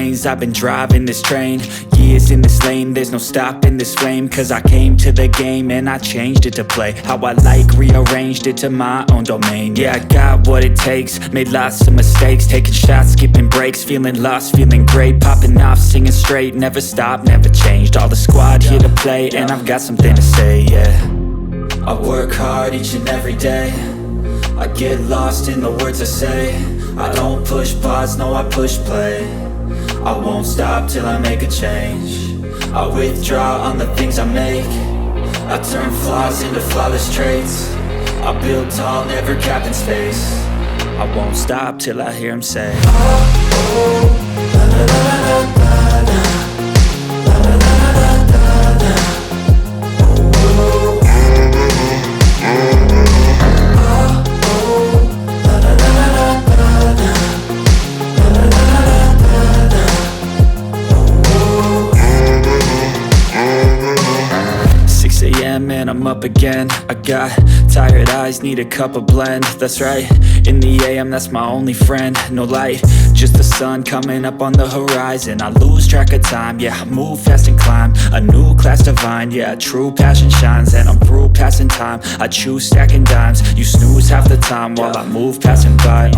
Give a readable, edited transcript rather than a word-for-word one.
lanes, I've been driving this train. Years in this lane, there's no stopping this flame. Cause I came to the game and I changed it to play how I like, rearranged it to my own domain. Yeah, I got what it takes, made lots of mistakes, taking shots, skipping breaks, feeling lost, feeling great, popping off, singing straight, never stopped, never changed. All the squad here to play, and I've got something to say, yeah. I work hard each and every day, I get lost in the words I say. I don't push pause, no I push play. I won't stop till I make a change. I withdraw on the things I make. I turn flaws into flawless traits. I build tall, never capped in space. I won't stop till I hear him say, oh, oh, la la la la la la, la la la la la la, oh, oh, oh, la la la la la la, la la la la la, oh, 6 a.m. and I'm up again. I got tired eyes, need a cup of blend. That's right, in the AM, that's my only friend. No light, just the sun coming up on the horizon. I lose track of time, yeah, I move fast and climb a new class divine, yeah, true passion shines. And I'm through passing time, I choose stacking dimes. You snooze half the time while I move passing by.